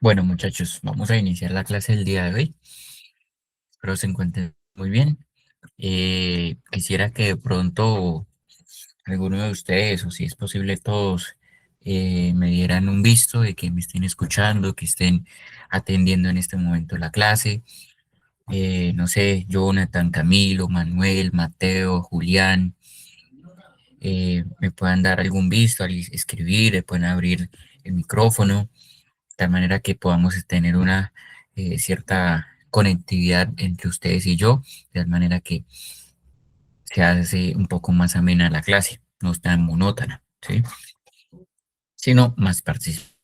Bueno, muchachos, vamos a iniciar la clase del día de hoy. Espero se encuentren muy bien. Quisiera que de pronto alguno de ustedes, o si es posible todos, me dieran un visto de que me estén escuchando, que estén atendiendo en este momento la clase. No sé, Jonathan, Camilo, Manuel, Mateo, Julián, me puedan dar algún visto al escribir, pueden abrir el micrófono de tal manera que podamos tener una cierta conectividad entre ustedes y yo, de tal manera que se hace un poco más amena la clase, no es tan monótona, ¿sí? Sino más participativa.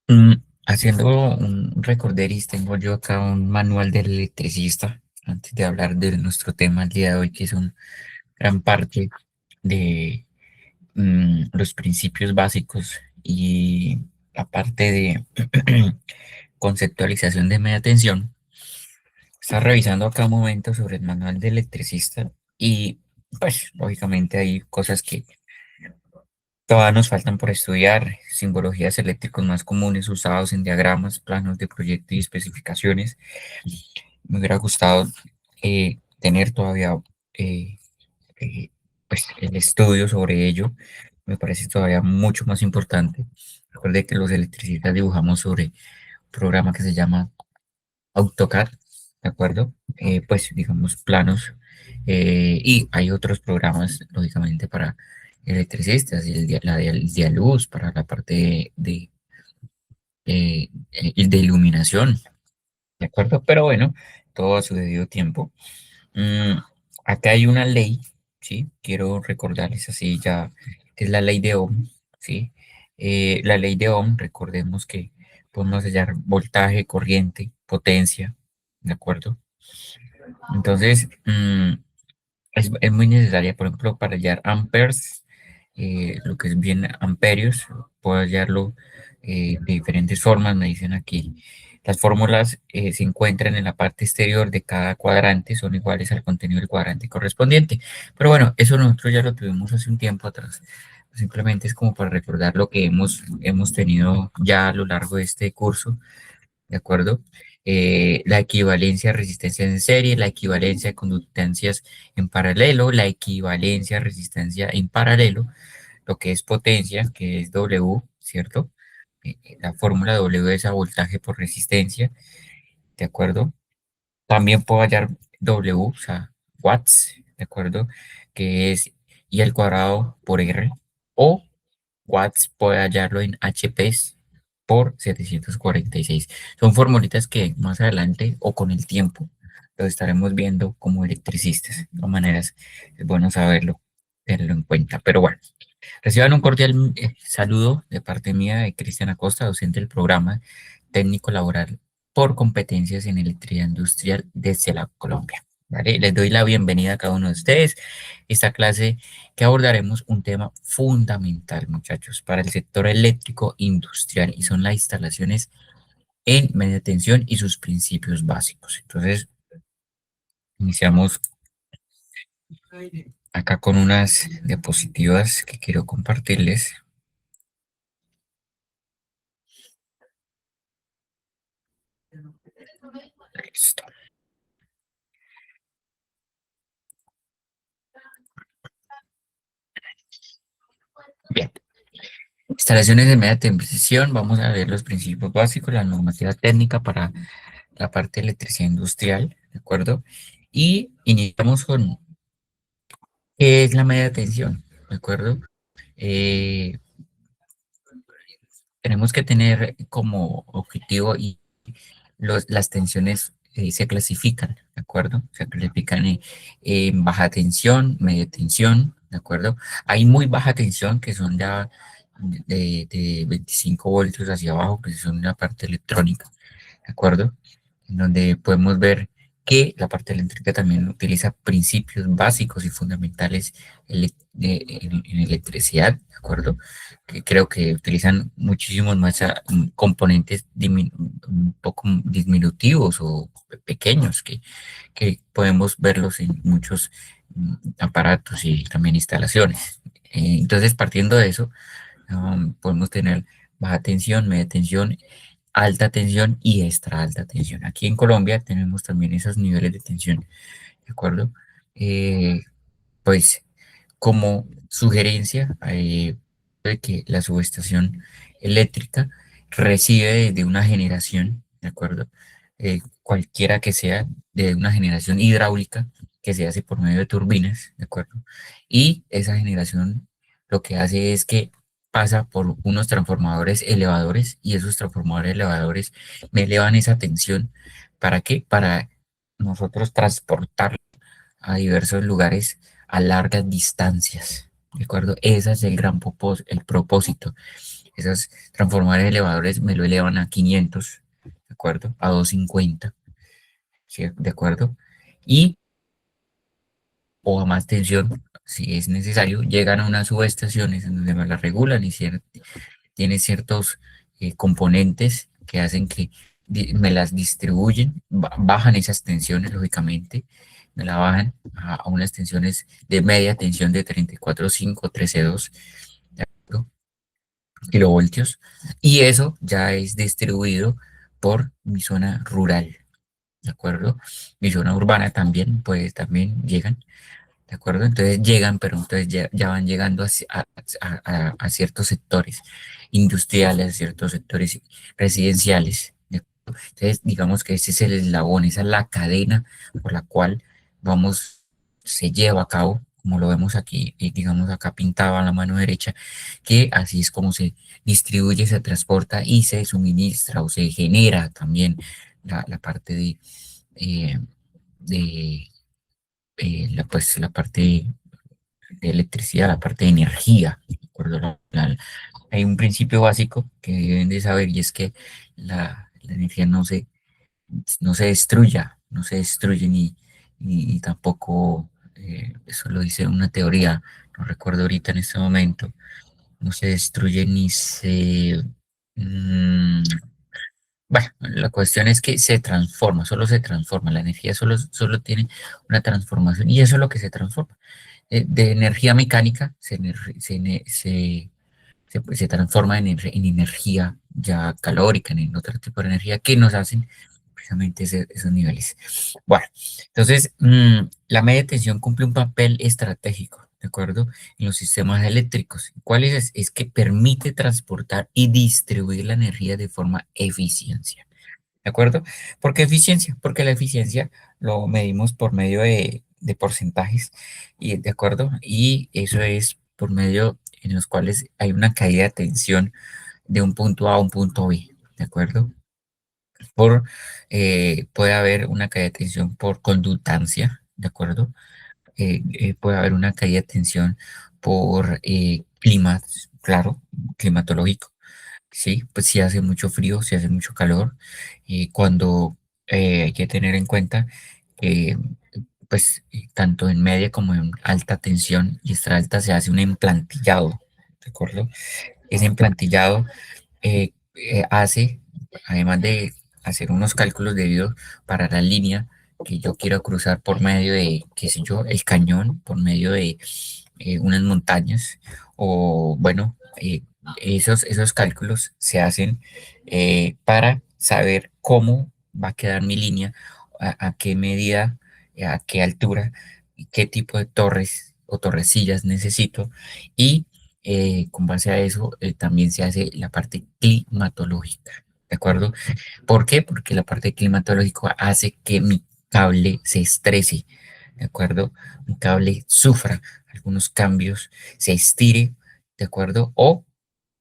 Mm, Haciendo un recorderis, tengo yo acá un manual del electricista, antes de hablar de nuestro tema el día de hoy, que es un gran parte de los principios básicos y la parte de conceptualización de media tensión. Está revisando acá un momento sobre el manual de electricista y pues lógicamente hay cosas que todavía nos faltan por estudiar, simbologías eléctricos más comunes usados en diagramas, planos de proyecto y especificaciones. Me hubiera gustado tener todavía eh, eh, pues, el estudio sobre ello. Me parece todavía mucho más importante. Recuerde que los electricistas dibujamos sobre un programa que se llama AutoCAD, ¿de acuerdo? Pues digamos planos, y hay otros programas, lógicamente, para electricistas, y el Dialuz para la parte de iluminación, ¿de acuerdo? Pero bueno, todo a su debido tiempo. Mm, Acá hay una ley, ¿sí? Quiero recordarles así ya, que es la ley de Ohm, ¿sí? La ley de Ohm, recordemos que podemos hallar voltaje, corriente, potencia, ¿de acuerdo? Entonces, es muy necesaria, por ejemplo, para hallar amperes, lo que es bien amperios, puedo hallarlo de diferentes formas, me dicen aquí. Las fórmulas se encuentran en la parte exterior de cada cuadrante, son iguales al contenido del cuadrante correspondiente. Pero bueno, eso nosotros ya lo tuvimos hace un tiempo atrás. Simplemente es como para recordar lo que hemos tenido ya a lo largo de este curso, ¿de acuerdo? La equivalencia de resistencias en serie, la equivalencia de conductancias en paralelo, la equivalencia de resistencia en paralelo, lo que es potencia, que es W, ¿cierto? La fórmula W es a voltaje por resistencia, ¿de acuerdo? También puedo hallar W, o sea, watts, ¿de acuerdo? Que es I al cuadrado por R, o watts puede hallarlo en HPs por 746. Son formulitas que más adelante o con el tiempo lo estaremos viendo como electricistas. De todas maneras, es bueno saberlo, tenerlo en cuenta. Pero bueno, reciban un cordial saludo de parte mía de Cristian Acosta, docente del programa técnico laboral por competencias en electricidad industrial desde la Colombia. ¿Vale? Les doy la bienvenida a cada uno de ustedes. Esta clase que abordaremos un tema fundamental, muchachos, para el sector eléctrico industrial y son las instalaciones en media tensión y sus principios básicos. Entonces, iniciamos acá con unas diapositivas que quiero compartirles. Listo. Bien. Instalaciones de media tensión, vamos a ver los principios básicos, la normativa técnica para la parte de electricidad industrial, ¿de acuerdo? Y iniciamos con qué es la media tensión, ¿de acuerdo? Eh, Tenemos que tener como objetivo y las tensiones se clasifican, ¿de acuerdo? Se clasifican en baja tensión, media tensión, ¿de acuerdo? Hay muy baja tensión que son ya de 25 voltios hacia abajo, que son la parte electrónica, ¿de acuerdo? En donde podemos ver que la parte eléctrica también utiliza principios básicos y fundamentales en electricidad, ¿de acuerdo? Que creo que utilizan muchísimos más componentes un poco disminutivos o pequeños que podemos verlos en muchos aparatos y también instalaciones. Entonces, partiendo de eso, podemos tener baja tensión, media tensión, alta tensión y extra alta tensión. Aquí en Colombia tenemos también esos niveles de tensión, ¿de acuerdo? Eh, pues como sugerencia de que la subestación eléctrica recibe de una generación, ¿de acuerdo? Cualquiera que sea, de una generación hidráulica que se hace por medio de turbinas, ¿de acuerdo? Y esa generación lo que hace es que pasa por unos transformadores elevadores y esos transformadores elevadores me elevan esa tensión. ¿Para qué? Para nosotros transportar a diversos lugares a largas distancias. ¿De acuerdo? Ese es el gran el propósito. Esos transformadores elevadores me lo elevan a 500, ¿de acuerdo? A 250, ¿sí? ¿De acuerdo? Y o a más tensión, si es necesario, llegan a unas subestaciones en donde me la regulan y tiene ciertos componentes que hacen que me las distribuyen, bajan esas tensiones, lógicamente, me la bajan a unas tensiones de media tensión de 34.5, 13.2 kilovoltios, y eso ya es distribuido por mi zona rural, ¿de acuerdo? Mi zona urbana también, pues también llegan. ¿De acuerdo? Entonces llegan, pero entonces ya van llegando a ciertos sectores industriales, a ciertos sectores residenciales. ¿De acuerdo? Entonces, digamos que ese es el eslabón, esa es la cadena por la cual se lleva a cabo, como lo vemos aquí, digamos acá pintado a la mano derecha, que así es como se distribuye, se transporta y se suministra o se genera también la parte eh, de pues, la parte de electricidad, la parte de energía. ¿De acuerdo? Hay un principio básico que deben de saber y es que la energía no se destruya, no se destruye ni tampoco, eso lo dice una teoría, no recuerdo ahorita en este momento, no se destruye ni se... mm, bueno, la cuestión es que se transforma, solo se transforma, la energía solo tiene una transformación y eso es lo que se transforma. De energía mecánica se transforma en energía ya calórica, en otro tipo de energía que nos hacen precisamente esos niveles. Bueno, entonces la media tensión cumple un papel estratégico, ¿de acuerdo? En los sistemas eléctricos. ¿Cuál es? Es que permite transportar y distribuir la energía de forma eficiencia. ¿De acuerdo? ¿Por qué eficiencia? Porque la eficiencia lo medimos por medio de porcentajes, y, ¿de acuerdo? Y eso es por medio en los cuales hay una caída de tensión de un punto A a un punto B, ¿de acuerdo? Puede haber una caída de tensión por conductancia, ¿de acuerdo? Puede haber una caída de tensión por clima, claro, climatológico. Sí, pues si hace mucho frío, si hace mucho calor, y cuando hay que tener en cuenta que pues tanto en media como en alta tensión y extra alta se hace un emplantillado, ¿de acuerdo? Ese emplantillado hace, además de hacer unos cálculos debido para la línea que yo quiero cruzar por medio de, qué sé yo, el cañón, por medio de unas montañas, o bueno, esos cálculos se hacen para saber cómo va a quedar mi línea, a qué medida, a qué altura, y qué tipo de torres o torrecillas necesito, y con base a eso también se hace la parte climatológica, ¿de acuerdo? ¿Por qué? Porque la parte climatológica hace que mi cable se estrese, ¿de acuerdo? Mi cable sufra algunos cambios, se estire, ¿de acuerdo? O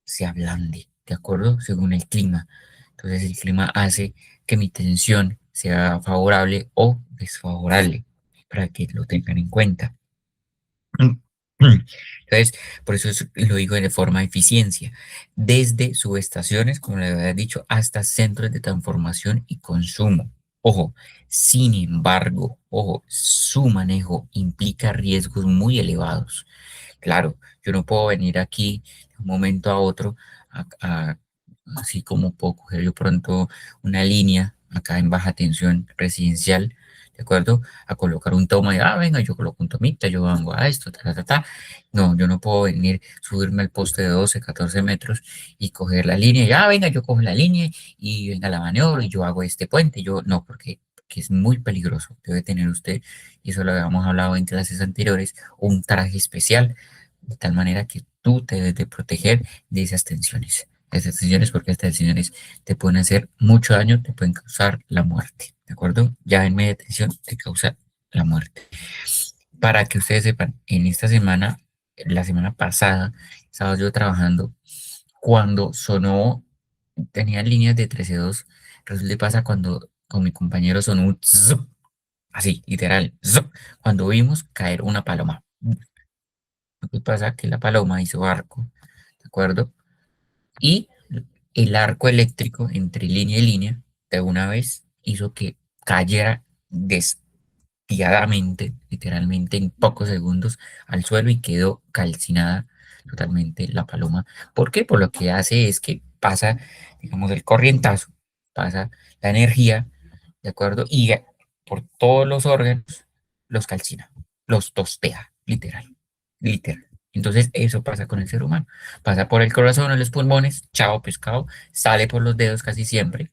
se ablande, ¿de acuerdo? Según el clima. Entonces el clima hace que mi tensión sea favorable o desfavorable, para que lo tengan en cuenta. Entonces, por eso lo digo de forma eficiencia, desde subestaciones, como le había dicho, hasta centros de transformación y consumo. Ojo, sin embargo, ojo, su manejo implica riesgos muy elevados. Claro, yo no puedo venir aquí de un momento a otro, así como puedo coger yo pronto una línea acá en baja tensión residencial, ¿de acuerdo? A colocar un toma y, venga, yo coloco un tomita, yo hago a esto, ta, ta, ta, ta. No, yo no puedo venir, subirme al poste de 12, 14 metros y coger la línea, y, venga, yo cojo la línea y venga la maniobro y yo hago este puente. Yo, no, porque es muy peligroso. Debe tener usted, y eso lo habíamos hablado en clases anteriores, un traje especial de tal manera que tú te debes de proteger de esas tensiones porque estas tensiones te pueden hacer mucho daño, te pueden causar la muerte, ¿de acuerdo? Ya en media tensión te causa la muerte. Para que ustedes sepan, en esta semana, la semana pasada, estaba yo trabajando cuando sonó, tenía líneas de 13.2, resulta y pasa cuando con mi compañero sonó un zup, así, literal, zup, cuando vimos caer una paloma. Lo que pasa que la paloma hizo arco, ¿de acuerdo? Y el arco eléctrico entre línea y línea de una vez hizo que cayera despiadadamente, literalmente en pocos segundos, al suelo y quedó calcinada totalmente la paloma. ¿Por qué? Por lo que hace es que pasa, digamos, el corrientazo, pasa la energía, ¿de acuerdo? Y por todos los órganos los calcina, los tostea, literal, literal. Entonces eso pasa con el ser humano. Pasa por el corazón o los pulmones, chao pescado, sale por los dedos casi siempre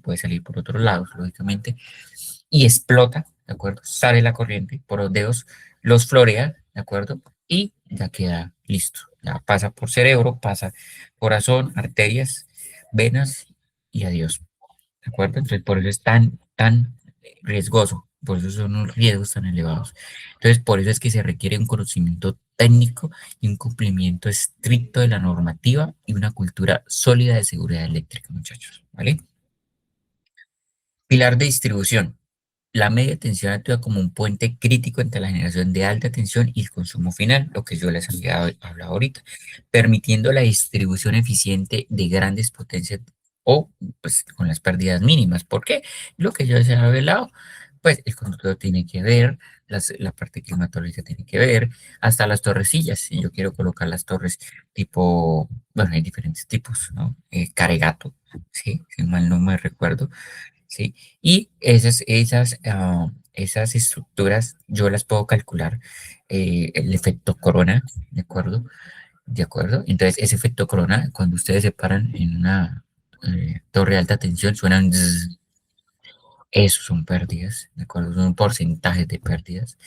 puede salir por otros lados, lógicamente, y explota, ¿de acuerdo? Sale la corriente por los dedos, los florea, ¿de acuerdo? Y ya queda listo. Ya pasa por cerebro, pasa corazón, arterias, venas y adiós, ¿de acuerdo? Entonces por eso es tan riesgoso, por eso son unos riesgos tan elevados. Entonces por eso es que se requiere un conocimiento técnico y un cumplimiento estricto de la normativa y una cultura sólida de seguridad eléctrica, muchachos, ¿vale? Pilar de distribución. La media tensión actúa como un puente crítico entre la generación de alta tensión y el consumo final, lo que yo les había hablado ahorita, permitiendo la distribución eficiente de grandes potencias o pues, con las pérdidas mínimas. ¿Por qué? Lo que yo les había hablado, pues el conductor tiene que ver, la parte climatológica tiene que ver, hasta las torrecillas. Si yo quiero colocar las torres tipo, bueno, hay diferentes tipos, ¿no? Caregato, ¿sí? Si mal no me recuerdo. ¿Sí? Y esas estructuras yo las puedo calcular, el efecto corona, ¿de acuerdo? ¿De acuerdo? Entonces, ese efecto corona, cuando ustedes se paran en una torre de alta tensión, suenan zzz, esos son pérdidas, ¿de acuerdo? Son porcentajes de pérdidas.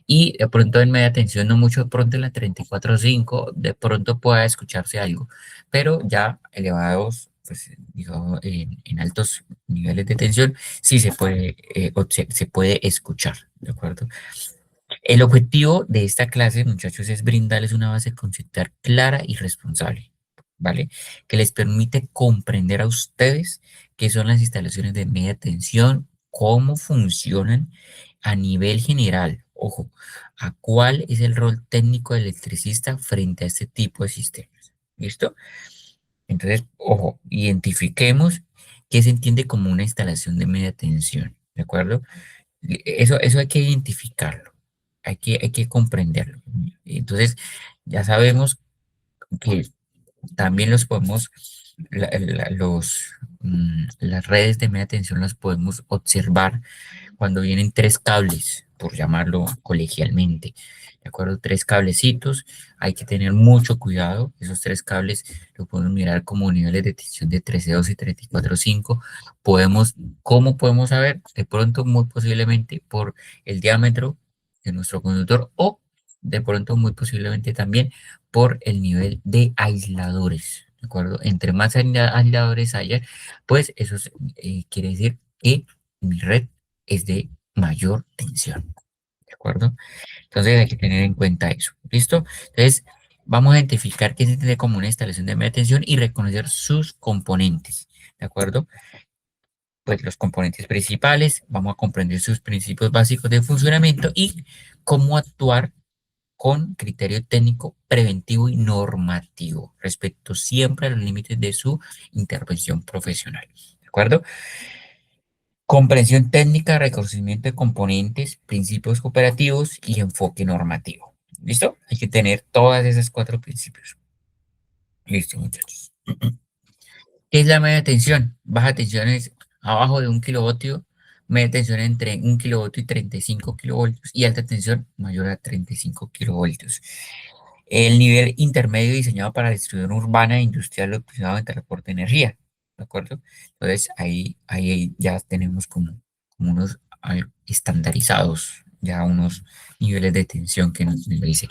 Y de pronto en media tensión, no mucho, de pronto en la 34.5, de pronto pueda escucharse algo, pero ya elevados, pues digamos, en altos niveles de tensión, sí se puede, se puede escuchar, ¿de acuerdo? El objetivo de esta clase, muchachos, es brindarles una base conceptual clara y responsable, ¿vale? Que les permite comprender a ustedes qué son las instalaciones de media tensión, cómo funcionan a nivel general. Ojo, a cuál es el rol técnico del electricista frente a este tipo de sistemas. ¿Listo? Entonces, ojo, identifiquemos qué se entiende como una instalación de media tensión, ¿de acuerdo? Eso hay que identificarlo, hay que comprenderlo. Entonces, ya sabemos que también los podemos, las redes de media tensión las podemos observar cuando vienen tres cables, por llamarlo colegialmente, ¿de acuerdo? Tres cablecitos, hay que tener mucho cuidado, esos tres cables lo podemos mirar como niveles de tensión de 13.2 y 34.5, podemos, ¿cómo podemos saber? De pronto, muy posiblemente por el diámetro de nuestro conductor o de pronto, muy posiblemente también por el nivel de aisladores, ¿de acuerdo? Entre más aisladores haya, pues eso quiere decir que mi red es de mayor tensión, ¿de acuerdo? Entonces hay que tener en cuenta eso, ¿listo? Entonces vamos a identificar qué se entiende como una instalación de media tensión y reconocer sus componentes, ¿de acuerdo? Pues los componentes principales, vamos a comprender sus principios básicos de funcionamiento y cómo actuar con criterio técnico preventivo y normativo respecto siempre a los límites de su intervención profesional, ¿de acuerdo? Comprensión técnica, reconocimiento de componentes, principios operativos y enfoque normativo. ¿Listo? Hay que tener todas esas cuatro principios. Listo, muchachos. ¿Qué es la media tensión? Baja tensión es abajo de 1 kilovoltio, media tensión entre 1 kilovoltio y 35 kilovoltios y alta tensión mayor a 35 kilovoltios. El nivel intermedio diseñado para la distribución urbana e industrial optimizado en transporte de energía. ¿De acuerdo? Entonces ahí ya tenemos como unos estandarizados, ya unos niveles de tensión que nos dice.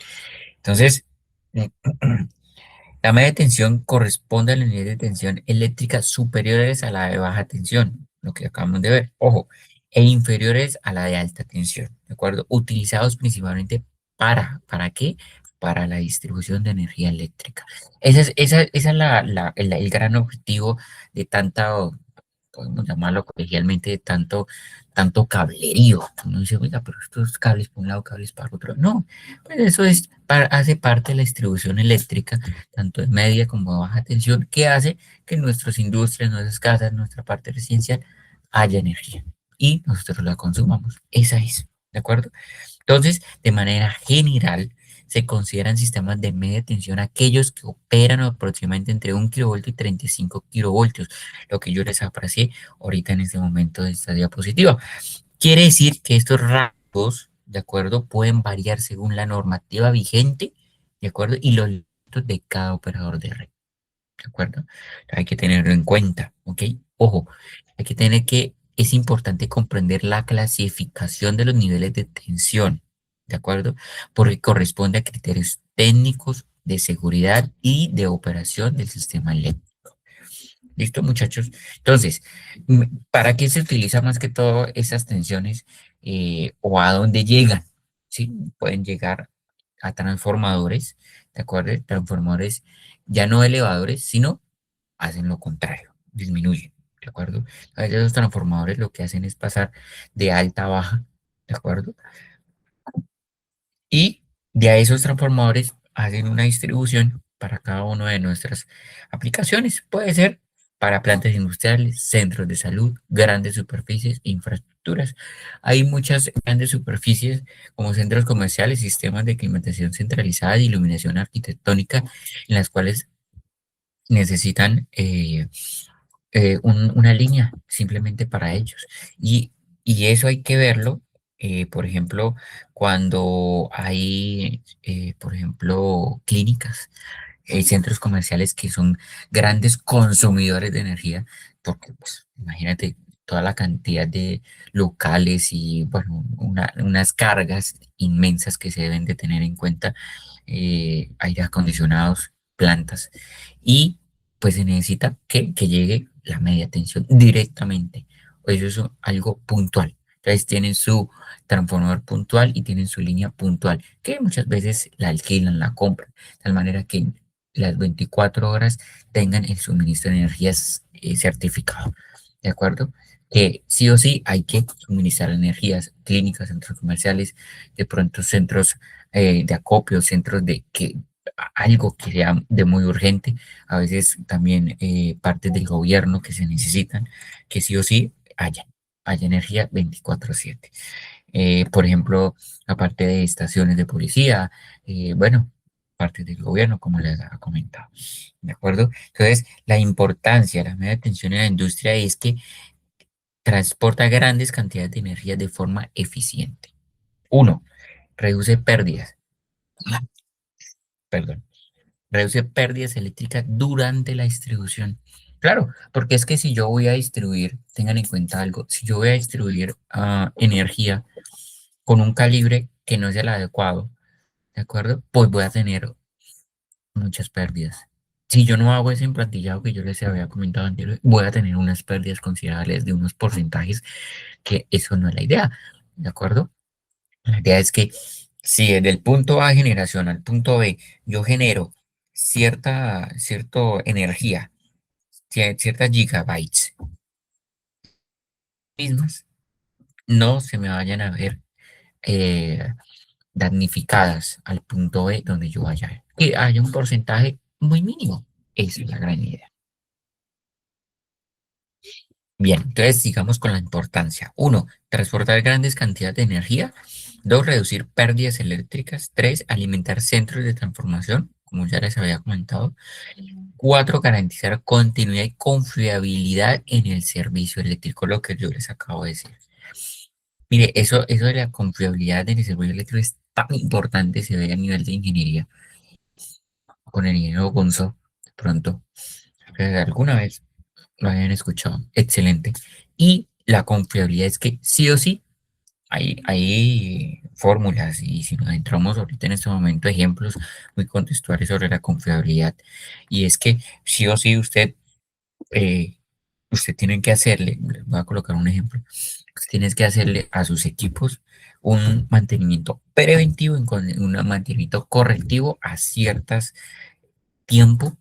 Entonces, la media tensión corresponde a los niveles de tensión eléctrica superiores a la de baja tensión, lo que acabamos de ver, ojo, e inferiores a la de alta tensión, ¿de acuerdo? Utilizados principalmente ¿para qué? Para la distribución de energía eléctrica. Esa es el gran objetivo de tanta, podemos llamarlo colegialmente, de tanto cablerío. Uno dice, oiga, pero estos cables por un lado, cables para otro. No, pues eso hace parte de la distribución eléctrica tanto de media como de baja tensión, que hace que en nuestras industrias, nuestras casas, nuestra parte residencial haya energía y nosotros la consumamos. Esa es, ¿de acuerdo? Entonces, de manera general, se consideran sistemas de media tensión aquellos que operan aproximadamente entre 1 kilovoltio y 35 kilovoltios, lo que yo les aprecié ahorita en este momento de esta diapositiva. Quiere decir que estos rangos, ¿de acuerdo?, pueden variar según la normativa vigente, ¿de acuerdo? Y los datos de cada operador de red, ¿de acuerdo? Hay que tenerlo en cuenta, ¿ok? Ojo, hay que tener que es importante comprender la clasificación de los niveles de tensión, ¿de acuerdo? Porque corresponde a criterios técnicos de seguridad y de operación del sistema eléctrico. ¿Listo, muchachos? Entonces, ¿para qué se utiliza más que todo esas tensiones o a dónde llegan? ¿Sí? Pueden llegar a transformadores, ¿de acuerdo? Transformadores ya no elevadores, sino hacen lo contrario, disminuyen, ¿de acuerdo? A veces los transformadores lo que hacen es pasar de alta a baja, ¿de acuerdo? Y de a esos transformadores hacen una distribución para cada una de nuestras aplicaciones. Puede ser para plantas industriales, centros de salud, grandes superficies e infraestructuras. Hay muchas grandes superficies como centros comerciales, sistemas de climatización centralizada y iluminación arquitectónica en las cuales necesitan una línea simplemente para ellos. Y eso hay que verlo, por ejemplo, cuando hay, por ejemplo, clínicas, centros comerciales que son grandes consumidores de energía, porque pues, imagínate toda la cantidad de locales y bueno, unas cargas inmensas que se deben de tener en cuenta, aire acondicionados, plantas, y pues se necesita que llegue la media tensión directamente. Eso es algo puntual. Entonces tienen su transformador puntual y tienen su línea puntual, que muchas veces la alquilan, la compran, de tal manera que las 24 horas tengan el suministro de energías certificado. ¿De acuerdo? Que sí o sí hay que suministrar energías, clínicas, centros comerciales, de pronto centros de acopio, centros de que algo que sea de muy urgente, a veces también partes del gobierno que se necesitan, que sí o sí haya energía 24/7. Por ejemplo, aparte de estaciones de policía, bueno, partes del gobierno, como les ha comentado. ¿De acuerdo? Entonces, la importancia de la media tensión en la industria es que transporta grandes cantidades de energía de forma eficiente. Uno, reduce pérdidas. Perdón. Reduce pérdidas eléctricas durante la distribución. Claro, porque es que si yo voy a distribuir, tengan en cuenta algo, si yo voy a distribuir energía con un calibre que no es el adecuado, ¿de acuerdo? Pues voy a tener muchas pérdidas. Si yo no hago ese implantillado que yo les había comentado anteriormente, voy a tener unas pérdidas considerables de unos porcentajes que eso no es la idea, ¿de acuerdo? La idea es que si desde el punto A de generación al punto B yo genero cierta energía, ciertas gigabytes mismas, no se me vayan a ver eh, damnificadas al punto B donde yo vaya. Que haya un porcentaje muy mínimo. Esa es la gran idea. Bien, entonces sigamos con la importancia. Uno, transportar grandes cantidades de energía. Dos, reducir pérdidas eléctricas. Tres, alimentar centros de transformación, como ya les había comentado. Cuatro, garantizar continuidad y confiabilidad en el servicio eléctrico, lo que yo les acabo de decir. Mire, eso de la confiabilidad en el servicio eléctrico es tan importante, se ve a nivel de ingeniería, con el ingeniero Gonzo, de pronto, que alguna vez lo hayan escuchado. Excelente. Y la confiabilidad es que sí o sí hay fórmulas y si nos entramos ahorita en este momento ejemplos muy contextuales sobre la confiabilidad y es que sí o sí eh, usted tiene que hacerle, les voy a colocar un ejemplo, usted tiene que hacerle a sus equipos un mantenimiento preventivo, un mantenimiento correctivo a ciertas tiempo,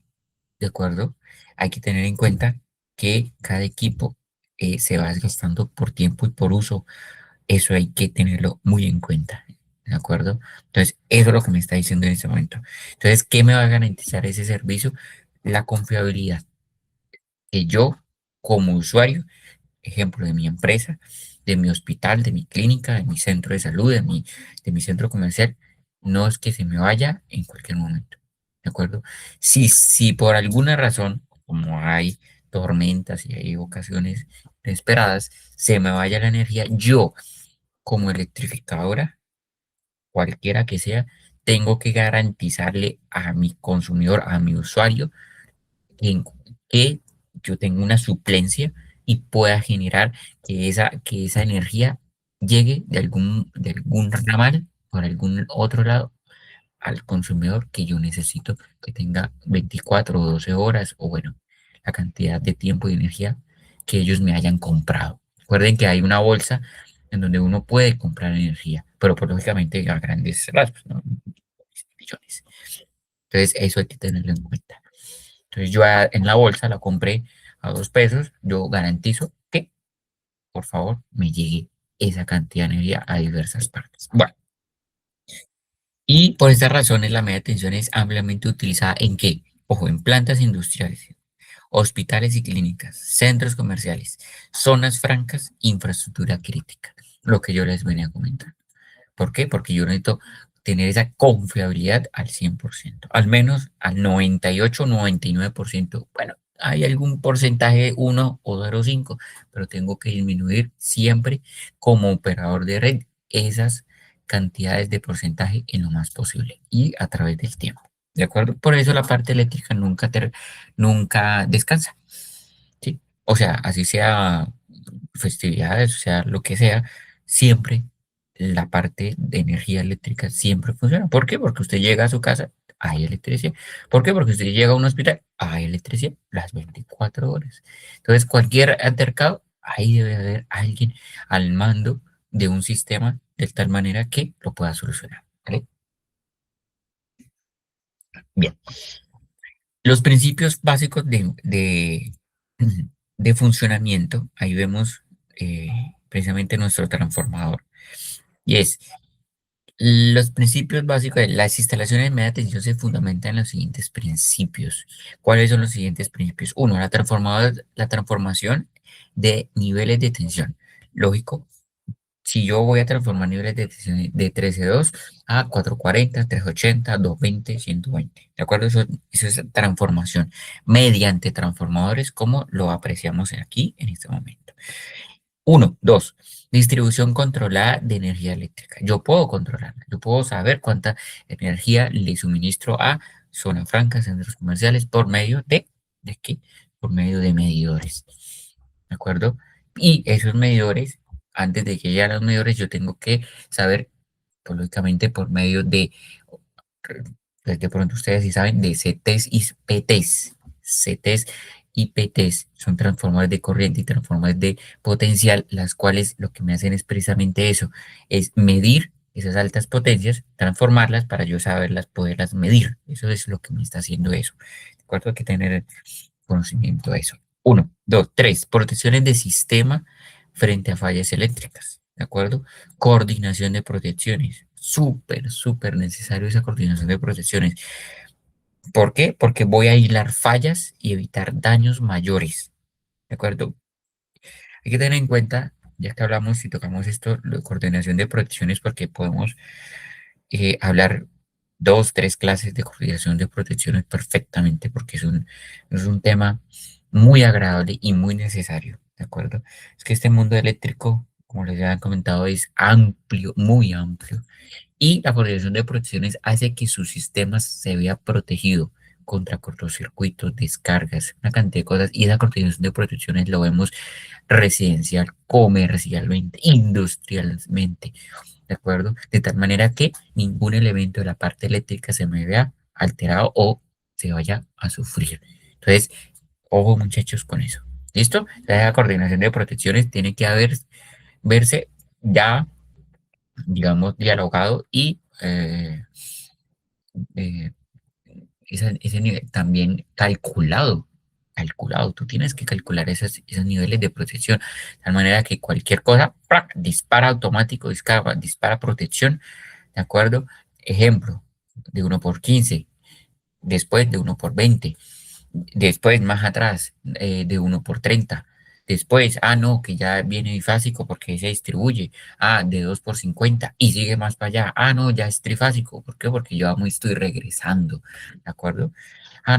¿de acuerdo? Hay que tener en cuenta que cada equipo se va desgastando por tiempo y por uso. Eso hay que tenerlo muy en cuenta, ¿de acuerdo? Entonces, eso es lo que me está diciendo en este momento. Entonces, ¿qué me va a garantizar ese servicio? La confiabilidad que yo, como usuario, ejemplo de mi empresa, de mi hospital, de mi clínica, de mi centro de salud, de mi centro comercial, no es que se me vaya en cualquier momento, ¿de acuerdo? Si por alguna razón, como hay tormentas y hay ocasiones inesperadas, se me vaya la energía, yo como electrificadora, cualquiera que sea, tengo que garantizarle a mi consumidor, a mi usuario, en que yo tenga una suplencia y pueda generar que esa energía llegue de algún ramal por algún otro lado al consumidor que yo necesito que tenga 24 o 12 horas o bueno, la cantidad de tiempo y energía que ellos me hayan comprado. Recuerden que hay una bolsa en donde uno puede comprar energía, pero pues, lógicamente a grandes rasgos, ¿no? Millones. Entonces eso hay que tenerlo en cuenta. Entonces yo en la bolsa la compré a 2 pesos, yo garantizo que por favor me llegue esa cantidad de energía a diversas partes. Bueno, y por estas razones la media tensión es ampliamente utilizada en qué? Ojo, en plantas industriales, hospitales y clínicas, centros comerciales, zonas francas, infraestructura crítica, lo que yo les venía comentando. ¿Por qué? Porque yo necesito tener esa confiabilidad al 100%, al menos al 98, 99%. Bueno, hay algún porcentaje 1 o 0,5, pero tengo que disminuir siempre como operador de red esas cantidades de porcentaje en lo más posible y a través del tiempo. ¿De acuerdo? Por eso la parte eléctrica nunca descansa. ¿Sí? O sea, así sea festividades, o sea, lo que sea, siempre la parte de energía eléctrica siempre funciona. ¿Por qué? Porque usted llega a su casa, hay electricidad. ¿Por qué? Porque usted llega a un hospital, hay electricidad las 24 horas. Entonces, cualquier altercado, ahí debe haber alguien al mando de un sistema de tal manera que lo pueda solucionar. ¿Vale? Bien. Los principios básicos de funcionamiento, ahí vemos precisamente nuestro transformador. Y es, los principios básicos de las instalaciones de media tensión se fundamentan en los siguientes principios. ¿Cuáles son los siguientes principios? Uno, la transformación de niveles de tensión. Lógico, si yo voy a transformar niveles de tensión de 13.2 a 440, 380, 220, 120. ¿De acuerdo? Eso es transformación mediante transformadores como lo apreciamos aquí en este momento. Uno, dos, distribución controlada de energía eléctrica. Yo puedo controlarla, yo puedo saber cuánta energía le suministro a zona franca, centros comerciales, por medio ¿de qué? Por medio de medidores. ¿De acuerdo? Y esos medidores, antes de que lleguen a los medidores, yo tengo que saber, pues, lógicamente, por medio pues, de pronto ustedes sí saben, de CTs y PTs. CTs y PTs son transformadores de corriente y transformadores de potencial, las cuales lo que me hacen es precisamente eso, es medir esas altas potencias, transformarlas para yo saberlas, poderlas medir. Eso es lo que me está haciendo eso. De acuerdo, hay que tener conocimiento de eso. Uno, dos, tres, protecciones de sistema frente a fallas eléctricas. ¿De acuerdo? Coordinación de protecciones. Súper, súper necesario esa coordinación de protecciones. ¿Por qué? Porque voy a aislar fallas y evitar daños mayores. ¿De acuerdo? Hay que tener en cuenta, ya que hablamos y tocamos esto, la coordinación de protecciones, porque podemos hablar dos, tres clases de coordinación de protecciones perfectamente, porque es un tema muy agradable y muy necesario, ¿de acuerdo? Es que este mundo eléctrico, como les había comentado, es amplio, muy amplio, y la coordinación de protecciones hace que su sistema se vea protegido contra cortocircuitos, descargas, una cantidad de cosas, y esa coordinación de protecciones lo vemos residencial, comercialmente, industrialmente, ¿de acuerdo? De tal manera que ningún elemento de la parte eléctrica se me vea alterado o se vaya a sufrir. Entonces, ojo muchachos con eso. ¿Listo? La coordinación de protecciones tiene que verse ya, digamos, dialogado y eh, ese nivel también calculado. Calculado, tú tienes que calcular esos niveles de protección, de tal manera que cualquier cosa, ¡prac! Dispara automático, dispara protección, ¿de acuerdo? Ejemplo, de 1 por 15, después de 1 por 20, después más atrás, de 1 por 30, después, no, que ya viene bifásico porque se distribuye, de 2 por 50 y sigue más para allá, no, ya es trifásico, ¿por qué? Porque yo amo y estoy regresando, ¿de acuerdo?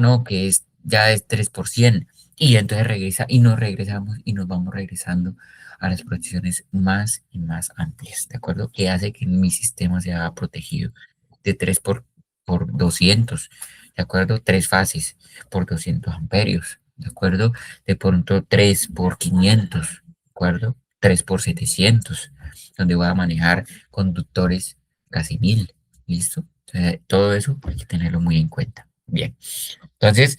No, que ya es 3 por 100 y entonces regresa y nos regresamos y nos vamos regresando a las protecciones más y más amplias, ¿de acuerdo? Que hace que mi sistema sea protegido de 3 por 200, ¿de acuerdo? Tres fases por 200 amperios, ¿de acuerdo? De pronto 3 por 500, ¿de acuerdo? 3 por 700, donde voy a manejar conductores casi 1000, ¿listo? Entonces, todo eso hay que tenerlo muy en cuenta. Bien, entonces,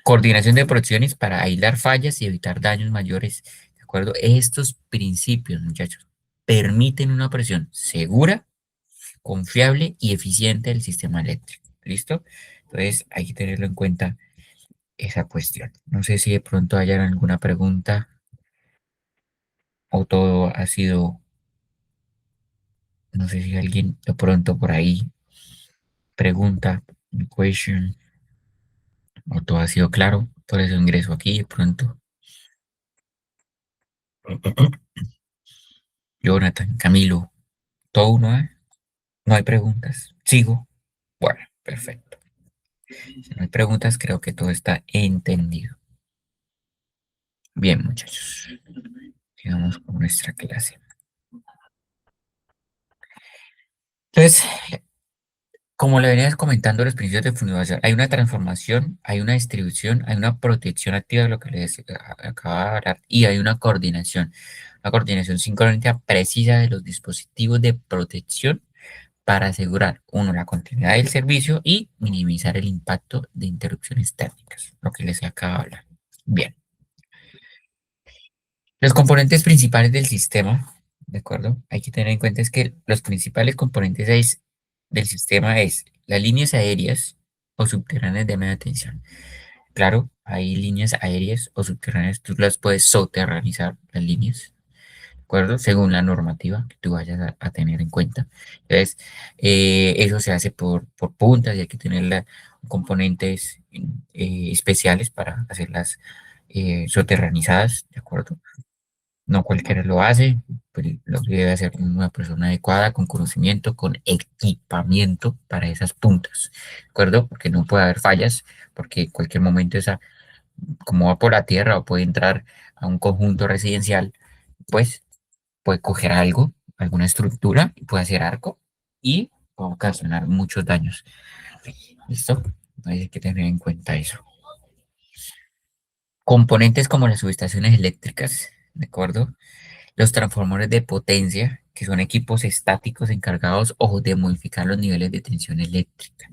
coordinación de protecciones para aislar fallas y evitar daños mayores, ¿de acuerdo? Estos principios, muchachos, permiten una operación segura, confiable y eficiente del sistema eléctrico, ¿listo? Entonces, hay que tenerlo en cuenta esa cuestión. No sé si de pronto hayan alguna pregunta o todo ha sido, no sé si alguien de pronto por ahí pregunta, question, o todo ha sido claro, por eso ingreso aquí de pronto. Jonathan, Camilo, todo uno, ¿eh? No hay preguntas. Sigo. Bueno, perfecto. Si no hay preguntas, creo que todo está entendido. Bien, muchachos. Sigamos con nuestra clase. Entonces, como le venías comentando, los principios de fundación, hay una transformación, hay una distribución, hay una protección activa, lo que les acaba de hablar, y hay una coordinación sincrónica precisa de los dispositivos de protección para asegurar, uno, la continuidad del servicio y minimizar el impacto de interrupciones técnicas, lo que les acaba de hablar. Bien, los componentes principales del sistema, ¿de acuerdo? Hay que tener en cuenta es que los principales componentes del sistema es las líneas aéreas o subterráneas de media tensión. Claro, hay líneas aéreas o subterráneas, tú las puedes soterranizar, las líneas, ¿de acuerdo? Según la normativa que tú vayas a tener en cuenta. Entonces, eso se hace por puntas y hay que tener componentes especiales para hacerlas soterranizadas, ¿de acuerdo? No cualquiera lo hace, pues lo que debe hacer una persona adecuada, con conocimiento, con equipamiento para esas puntas, ¿de acuerdo? Porque no puede haber fallas, porque en cualquier momento esa, como va por la tierra o puede entrar a un conjunto residencial, pues puede coger algo, alguna estructura, puede hacer arco y puede ocasionar muchos daños. ¿Listo? Hay que tener en cuenta eso. Componentes como las subestaciones eléctricas, ¿de acuerdo? Los transformadores de potencia, que son equipos estáticos encargados o de modificar los niveles de tensión eléctrica.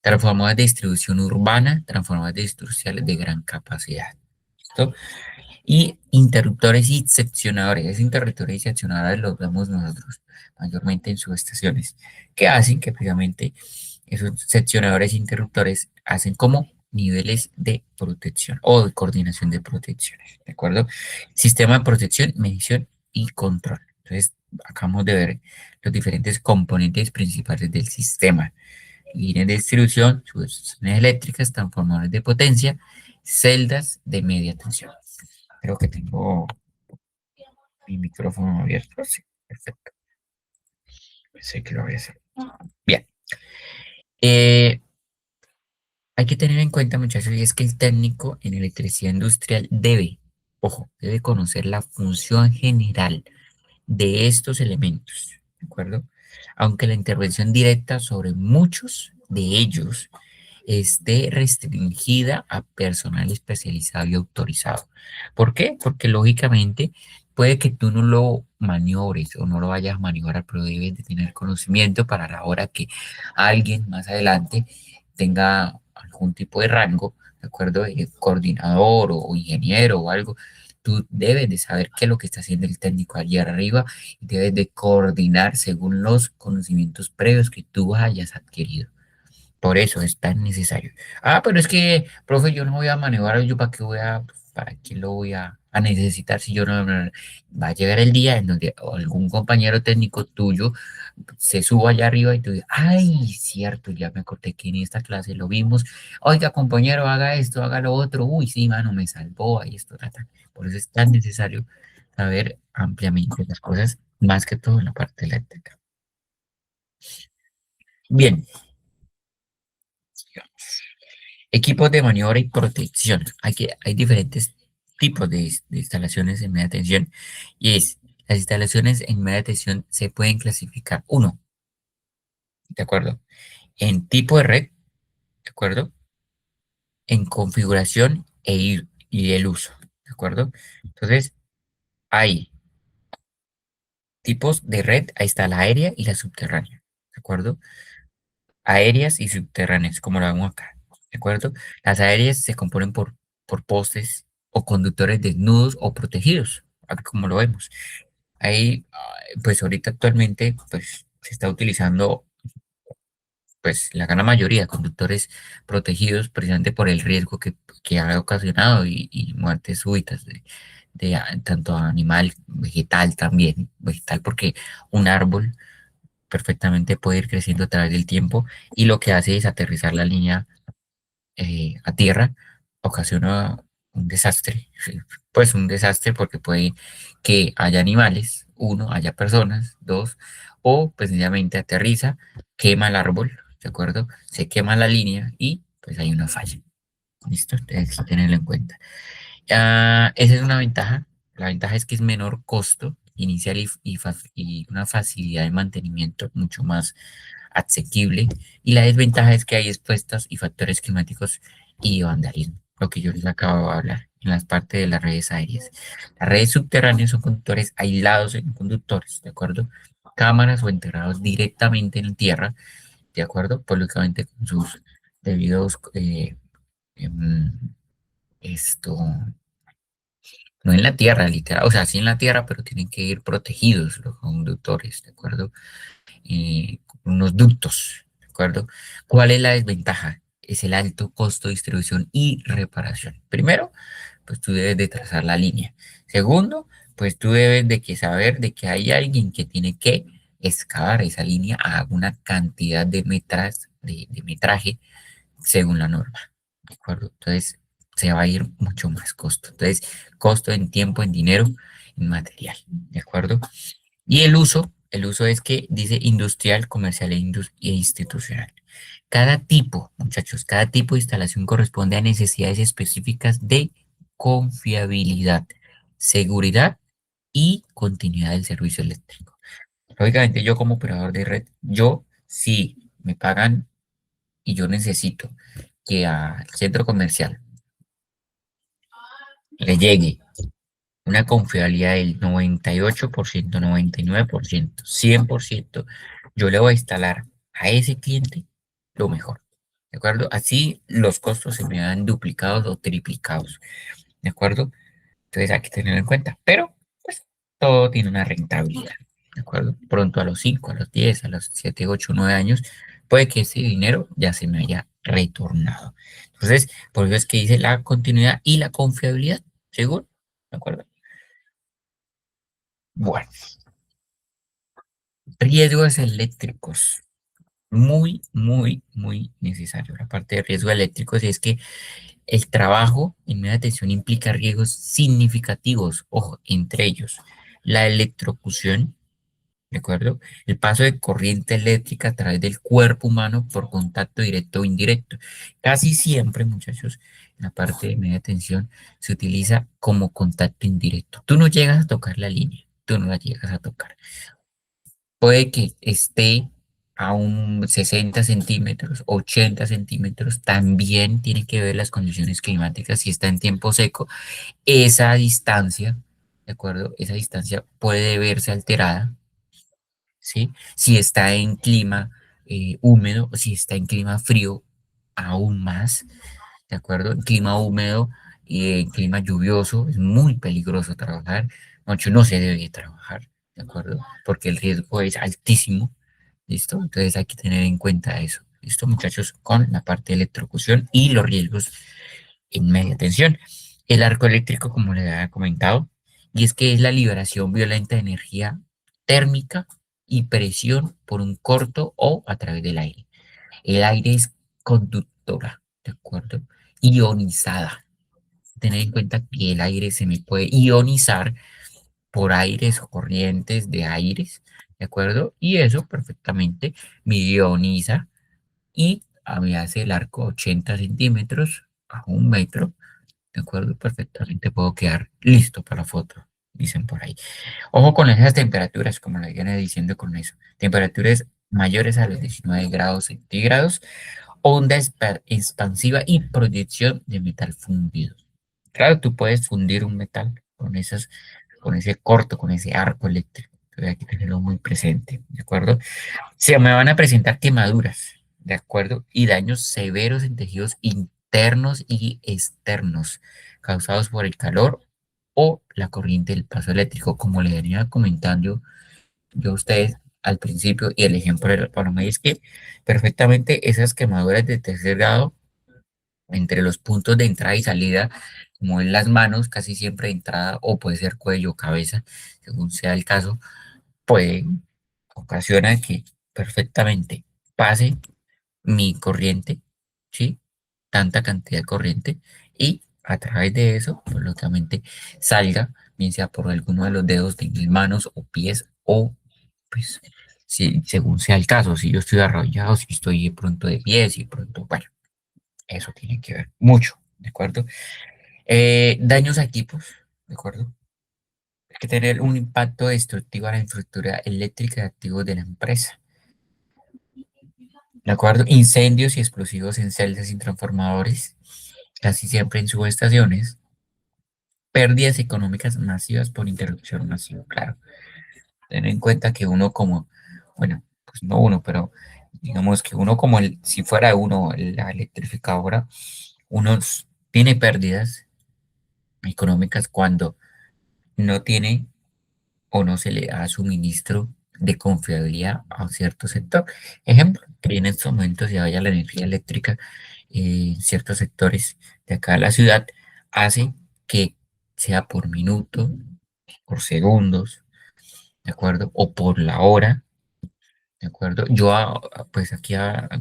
Transformadores de distribución urbana, transformadores de distribución de gran capacidad. ¿Listo? Y interruptores y seccionadores. Esos interruptores y seccionadores los vemos nosotros mayormente en subestaciones, que hacen que precisamente esos seccionadores e interruptores hacen como niveles de protección o de coordinación de protecciones, ¿de acuerdo? Sistema de protección, medición y control. Entonces, acabamos de ver los diferentes componentes principales del sistema. Líneas de distribución, subestaciones eléctricas, transformadores de potencia, celdas de media tensión. Creo que tengo Mi micrófono abierto, sí, perfecto. Sé que lo voy a hacer. Bien. Eh, Hay que tener en cuenta, muchachos, y es que el técnico en electricidad industrial debe, ojo, debe conocer la función general de estos elementos, ¿de acuerdo? Aunque la intervención directa sobre muchos de ellos esté restringida a personal especializado y autorizado. ¿Por qué? Porque lógicamente puede que tú no lo maniobres o no lo vayas a maniobrar, pero debes de tener conocimiento para la hora que alguien más adelante tenga algún tipo de rango, ¿de acuerdo? Coordinador o ingeniero o algo. Tú debes de saber qué es lo que está haciendo el técnico allí arriba y debes de coordinar según los conocimientos previos que tú hayas adquirido. Por eso es tan necesario. Ah, pero es que, profe, yo no voy a maniobrar, yo para qué voy a, para qué lo voy a necesitar si yo va a llegar el día en donde algún compañero técnico tuyo se suba allá arriba y tú dices, ay, cierto, ya me acordé que en esta clase lo vimos. Oiga, compañero, haga esto, haga lo otro. Uy, sí, mano, me salvó, ahí esto, ta, ta. Por eso es tan necesario saber ampliamente las cosas, más que todo en la parte eléctrica. Bien. Equipos de maniobra y protección. Hay diferentes tipos de instalaciones en media tensión y las instalaciones en media tensión se pueden clasificar, uno, ¿de acuerdo? En tipo de red, ¿de acuerdo? En configuración y el uso, ¿de acuerdo? Entonces, hay tipos de red, ahí está la aérea y la subterránea, ¿de acuerdo? Aéreas y subterráneas, como lo vemos acá, ¿de acuerdo? Las aéreas se componen por postes o conductores desnudos o protegidos, aquí como lo vemos. Ahí, pues ahorita actualmente, pues se está utilizando, pues la gran mayoría de conductores protegidos precisamente por el riesgo que ha ocasionado y muertes súbitas de tanto animal, vegetal también, vegetal porque un árbol perfectamente puede ir creciendo a través del tiempo y lo que hace es aterrizar la línea a tierra, ocasiona un desastre, sí, pues un desastre porque puede que haya animales, uno, haya personas, dos, o pues sencillamente aterriza, quema el árbol, ¿de acuerdo? Se quema la línea y pues hay una falla. ¿Listo? Tienes que tenerlo en cuenta. Esa es una ventaja. La ventaja es que es menor costo inicial y una facilidad de mantenimiento mucho más asequible. Y la desventaja es que hay expuestas y factores climáticos y vandalismo, lo que yo les acabo de hablar en las partes de las redes aéreas. Las redes subterráneas son conductores aislados en conductores, ¿de acuerdo? Cámaras o enterrados directamente en tierra, ¿de acuerdo? Pues lógicamente con sus debidos em, esto no en la tierra, literal, o sea, sí en la tierra, pero tienen que ir protegidos los conductores, ¿de acuerdo? Con unos ductos, ¿de acuerdo? ¿Cuál es la desventaja? Es el alto costo de distribución y reparación. Primero, pues tú debes de trazar la línea. Segundo, pues tú debes de que saber de que hay alguien que tiene que excavar esa línea a una cantidad de metras, de metraje según la norma, ¿de acuerdo? Entonces, se va a ir mucho más costo. Entonces, costo en tiempo, en dinero, en material, ¿de acuerdo? Y el uso es que dice industrial, comercial e institucional. Cada tipo, muchachos, cada tipo de instalación corresponde a necesidades específicas de confiabilidad, seguridad y continuidad del servicio eléctrico. Lógicamente, yo como operador de red, yo sí me pagan y yo necesito que al centro comercial le llegue una confiabilidad del 98%, 99%, 100%, yo le voy a instalar a ese cliente lo mejor. ¿De acuerdo? Así los costos se me dan duplicados o triplicados. ¿De acuerdo? Entonces hay que tenerlo en cuenta. Pero, pues, todo tiene una rentabilidad. ¿De acuerdo? Pronto a los 5 a los 10 a los 7 8 9 años, puede que ese dinero ya se me haya retornado. Entonces, por eso es que dice la continuidad y la confiabilidad. ¿Seguro? ¿De acuerdo? Bueno, riesgos eléctricos. Muy, muy, muy necesario. La parte de riesgos eléctricos es que el trabajo en media tensión implica riesgos significativos, ojo, entre ellos. la electrocución, ¿de acuerdo? El paso de corriente eléctrica a través del cuerpo humano por contacto directo o indirecto. Casi siempre, muchachos, en la parte de media tensión se utiliza como contacto indirecto. Tú no llegas a tocar la línea, tú no la llegas a tocar. Puede que esté a un 60 centímetros, 80 centímetros, también tiene que ver las condiciones climáticas. Si está en tiempo seco, esa distancia, ¿de acuerdo? Esa distancia puede verse alterada, ¿sí? Si está en clima húmedo, si está en clima frío, aún más, ¿de acuerdo? En clima húmedo y en clima lluvioso es muy peligroso trabajar. Mucho no se debe trabajar, ¿de acuerdo? Porque el riesgo es altísimo, ¿listo? Entonces hay que tener en cuenta eso, ¿listo, muchachos? Con la parte de electrocución y los riesgos en media tensión. El arco eléctrico, como les había comentado, y es que es la liberación violenta de energía térmica y presión por un corto o a través del aire. El aire es conductora, ¿de acuerdo? Ionizada. Tener en cuenta que el aire se me puede ionizar por aires o corrientes de aires, ¿de acuerdo? Y eso perfectamente me ioniza y a mí hace el arco 80 centímetros a 1 metro, ¿de acuerdo? Perfectamente puedo quedar listo para la foto, dicen por ahí. Ojo con esas temperaturas, como le viene diciendo con eso. Temperaturas mayores a los 19 grados centígrados, onda expansiva y proyección de metal fundido. Claro, tú puedes fundir un metal con ese corto, con ese arco eléctrico. Entonces hay que tenerlo muy presente, ¿de acuerdo? Se me van a presentar quemaduras, ¿de acuerdo? Y daños severos en tejidos internos y externos causados por el calor o la corriente del paso eléctrico, como le venía comentando yo a ustedes al principio, y el ejemplo de la paloma es que perfectamente esas quemaduras de tercer grado entre los puntos de entrada y salida, como en las manos, casi siempre de entrada, o puede ser cuello o cabeza, según sea el caso, puede ocasionar que perfectamente pase mi corriente, ¿sí? Tanta cantidad de corriente y a través de eso, pues lógicamente salga, bien sea por alguno de los dedos de mis manos o pies o, pues, si, según sea el caso, si yo estoy arrollado, si estoy de pronto de pies y pronto, bueno, eso tiene que ver mucho, ¿de acuerdo? Daños a equipos, ¿de acuerdo? Hay que tener un impacto destructivo a la infraestructura eléctrica de activos de la empresa. ¿De acuerdo? Incendios y explosivos en celdas y transformadores, casi siempre en subestaciones. Pérdidas económicas masivas por interrupción masiva, claro. Ten en cuenta que uno como, bueno, pues no uno, pero digamos que uno como el, si fuera uno la electrificadora, uno tiene pérdidas económicas cuando no tiene o no se le da suministro de confiabilidad a un cierto sector. Ejemplo, que en estos momentos se vaya la energía eléctrica en ciertos sectores de acá de la ciudad, hace que sea por minuto, por segundos, ¿de acuerdo? O por la hora, ¿de acuerdo? Yo, pues aquí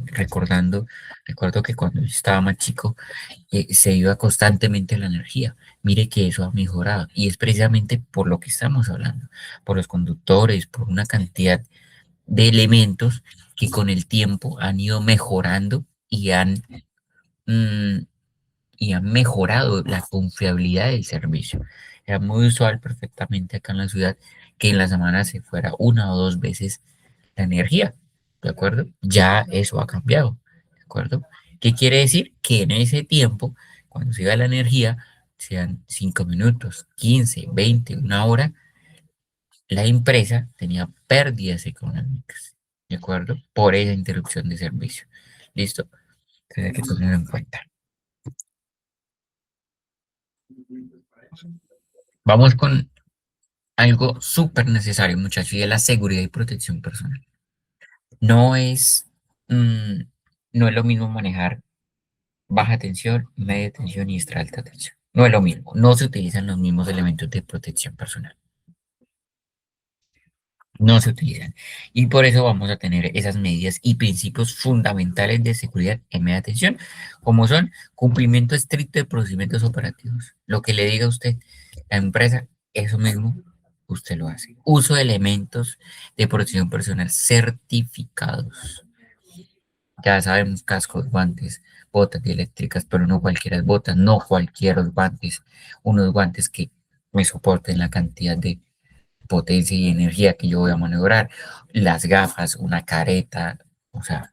recordando, recuerdo que cuando yo estaba más chico, se iba constantemente la energía. Mire que eso ha mejorado y es precisamente por lo que estamos hablando, por los conductores, por una cantidad de elementos que con el tiempo han ido mejorando mm, y han mejorado la confiabilidad del servicio. Era muy usual perfectamente acá en la ciudad que en la semana se fuera 1 o 2 veces la energía, ¿de acuerdo? Ya eso ha cambiado, ¿de acuerdo? ¿Qué quiere decir? Que en ese tiempo, cuando se iba la energía, sean 5 minutos, 15, 20, 1 hora, la empresa tenía pérdidas económicas, ¿de acuerdo? Por esa interrupción de servicio. ¿Listo? Entonces hay que tenerlo en cuenta. Vamos con algo súper necesario, muchachos, y es la seguridad y protección personal. No es, mm, no es lo mismo manejar baja tensión, media tensión y extra alta tensión. No es lo mismo, no se utilizan los mismos elementos de protección personal. No se utilizan. Y por eso vamos a tener esas medidas y principios fundamentales de seguridad en media tensión, como son cumplimiento estricto de procedimientos operativos. Lo que le diga a usted, la empresa, eso mismo, usted lo hace. Uso de elementos de protección personal certificados. Ya sabemos, cascos, guantes, botas eléctricas, pero no cualquiera botas, no cualquiera guantes, unos guantes que me soporten la cantidad de potencia y energía que yo voy a maniobrar, las gafas, una careta, o sea,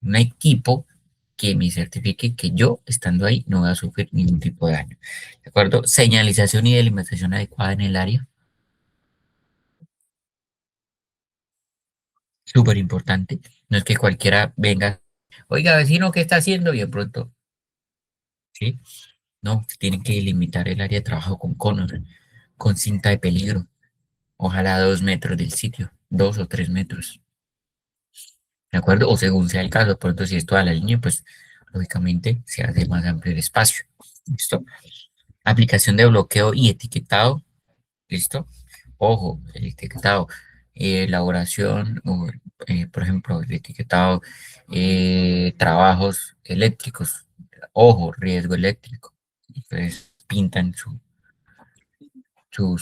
un equipo que me certifique que yo, estando ahí, no voy a sufrir ningún tipo de daño. ¿De acuerdo? Señalización y delimitación adecuada en el área, súper importante. No es que cualquiera venga, oiga, vecino, ¿qué está haciendo? Y de pronto, ¿sí? No, tienen que delimitar el área de trabajo con conos, con cinta de peligro, ojalá a 2 metros del sitio, 2 o 3 metros, ¿de acuerdo? O según sea el caso, de pronto si es toda la línea, pues lógicamente se hace más amplio el espacio. ¿Listo? Aplicación de bloqueo y etiquetado, ¿listo? Ojo, el etiquetado, elaboración, o, por ejemplo, el etiquetado, trabajos eléctricos, ojo, riesgo eléctrico. Entonces pintan su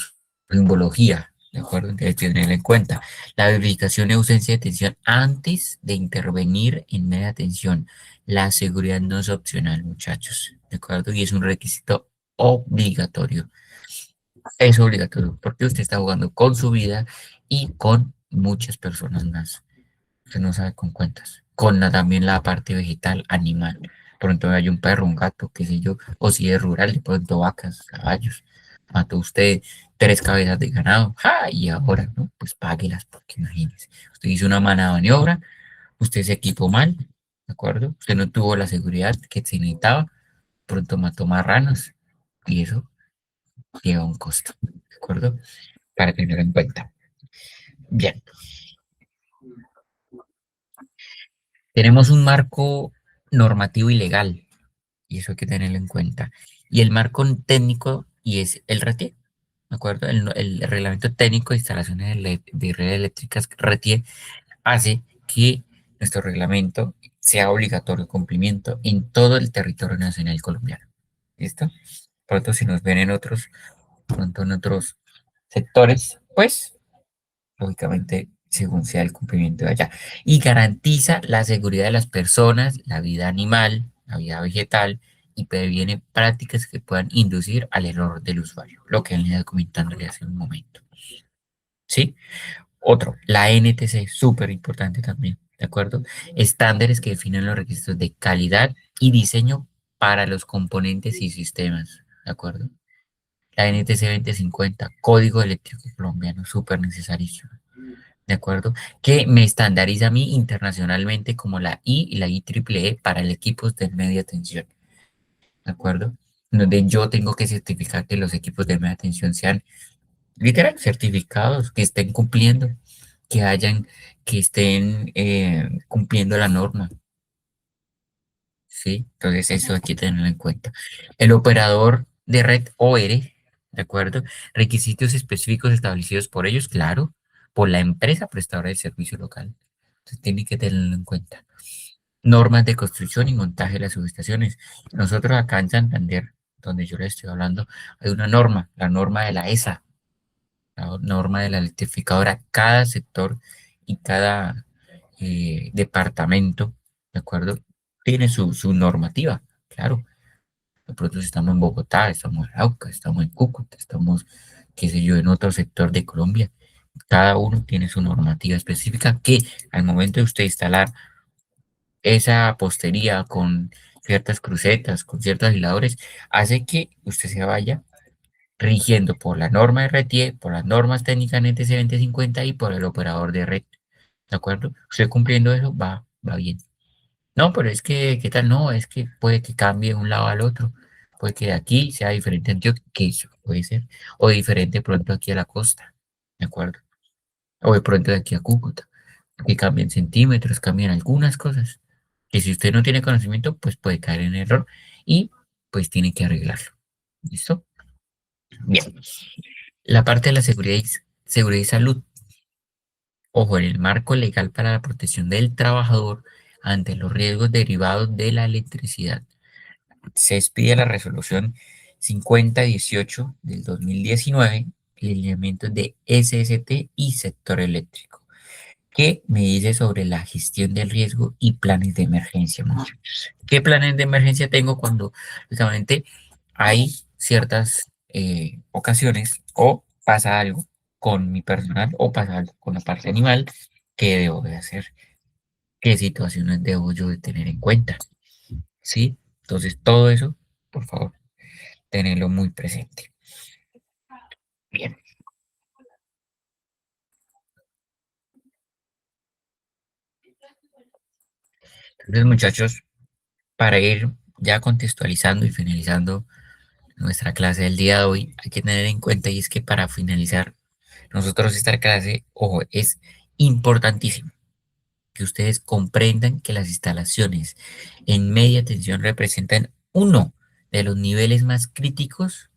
simbología, ¿de acuerdo? Entonces tenerla en cuenta. La verificación de ausencia de atención antes de intervenir en media atención. La seguridad no es opcional, muchachos, ¿de acuerdo? Y es un requisito obligatorio. Es obligatorio porque usted está jugando con su vida y con muchas personas más. Usted no sabe con cuántas. Con también la parte vegetal, animal. Pronto hay un perro, un gato, qué sé yo. O si es rural, de pronto vacas, caballos. Mató usted 3 cabezas de ganado. ¡Ja! Y ahora, ¿no? Pues páguelas, porque imagínese. Usted hizo una mala maniobra, usted se equipó mal, ¿de acuerdo? Usted no tuvo la seguridad que se necesitaba. Pronto mató marranos. Y eso lleva un costo, ¿de acuerdo? Para tener en cuenta. Bien, tenemos un marco normativo y legal, y eso hay que tenerlo en cuenta. Y el marco técnico, y es el RETIE, ¿de acuerdo? El reglamento técnico de instalaciones de redes eléctricas RETIE hace que nuestro reglamento sea obligatorio cumplimiento en todo el territorio nacional colombiano. ¿Listo? Pronto si nos ven en otros, pronto en otros sectores, pues lógicamente según sea el cumplimiento de allá, y garantiza la seguridad de las personas, la vida animal, la vida vegetal, y previene prácticas que puedan inducir al error del usuario, lo que él iba comentándole hace un momento. ¿Sí? Otro, la NTC, súper importante también, ¿de acuerdo? Estándares que definen los requisitos de calidad y diseño para los componentes y sistemas, ¿de acuerdo? La NTC 2050, Código Eléctrico Colombiano, súper necesario. ¿De acuerdo? Que me estandariza a mí internacionalmente como la I y la IEEE para el equipos de media tensión, ¿de acuerdo? Donde yo tengo que certificar que los equipos de media tensión sean literal certificados, que estén cumpliendo, que hayan, que estén cumpliendo la norma, ¿sí? Entonces eso hay que tenerlo en cuenta. El operador de red OR, ¿de acuerdo? Requisitos específicos establecidos por ellos, claro, por la empresa prestadora de servicio local. Entonces tiene que tenerlo en cuenta. Normas de construcción y montaje de las subestaciones. Nosotros acá en Santander, donde yo les estoy hablando, hay una norma, la norma de la ESA, la norma de la electrificadora. Cada sector y cada departamento, ¿de acuerdo? Tiene su normativa, claro. De pronto si estamos en Bogotá, estamos en Arauca, estamos en Cúcuta, estamos, qué sé yo, en otro sector de Colombia. Cada uno tiene su normativa específica que al momento de usted instalar esa postería con ciertas crucetas, con ciertos aisladores, hace que usted se vaya rigiendo por la norma de RETIE, por las normas técnicas NTC 2050 y por el operador de red. ¿De acuerdo? Usted cumpliendo eso va bien. No, pero es que, ¿qué tal? No, es que puede que cambie de un lado al otro. Puede que de aquí sea diferente a Antioquia, que eso puede ser. O diferente pronto aquí a la costa. ¿De acuerdo? O de pronto de aquí a Cúcuta. Que cambien centímetros, cambian algunas cosas. Que si usted no tiene conocimiento, pues puede caer en error y pues tiene que arreglarlo. ¿Listo? Bien. La parte de la seguridad y salud. Ojo, en el marco legal para la protección del trabajador ante los riesgos derivados de la electricidad. Se expide la resolución 5018 del 2019 lineamientos de SST y sector eléctrico. ¿Qué me dice sobre la gestión del riesgo y planes de emergencia, muchachos? ¿Qué planes de emergencia tengo cuando justamente hay ciertas ocasiones o pasa algo con mi personal o pasa algo con la parte animal? ¿Qué debo de hacer? ¿Qué situaciones debo yo de tener en cuenta? ¿Sí? Entonces, todo eso, por favor, tenerlo muy presente. Bien, entonces, muchachos, para ir ya contextualizando y finalizando nuestra clase del día de hoy, hay que tener en cuenta y es que para finalizar nosotros esta clase, ojo, es importantísimo que ustedes comprendan que las instalaciones en media tensión representan uno de los niveles más críticos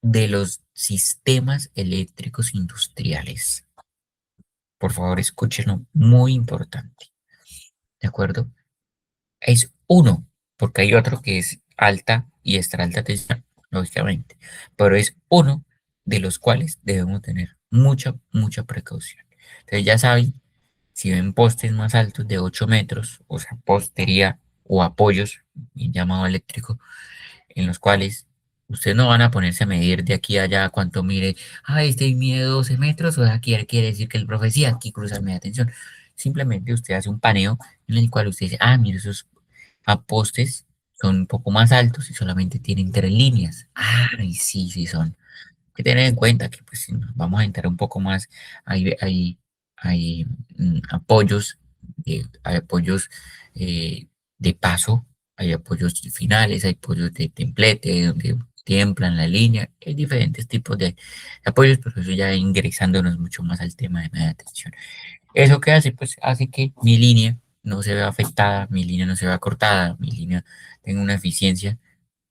de los sistemas eléctricos industriales. Por favor, escúchenlo, muy importante, ¿de acuerdo? Es uno, porque hay otro que es alta y extra alta tensión, lógicamente, pero es uno de los cuales debemos tener mucha, mucha precaución. Entonces ya saben, si ven postes más altos de 8 metros, o sea, postería o apoyos, bien llamado eléctrico, en los cuales ustedes no van a ponerse a medir de aquí a allá cuánto mire, este mide 12 metros, o sea, quiere decir que el profe sí, aquí cruza media tensión. Simplemente usted hace un paneo en el cual usted dice, mire, esos a postes son un poco más altos y solamente tienen 3 líneas. Ay, sí, sí son. Hay que tener en cuenta que pues si nos vamos a entrar un poco más, hay apoyos, hay apoyos de paso, hay apoyos finales, hay apoyos de templete, donde tiemblan la línea, hay diferentes tipos de apoyos, pero eso ya ingresándonos mucho más al tema de media tensión. ¿Eso qué hace? Pues hace que mi línea no se vea afectada, mi línea no se vea cortada, mi línea tenga una eficiencia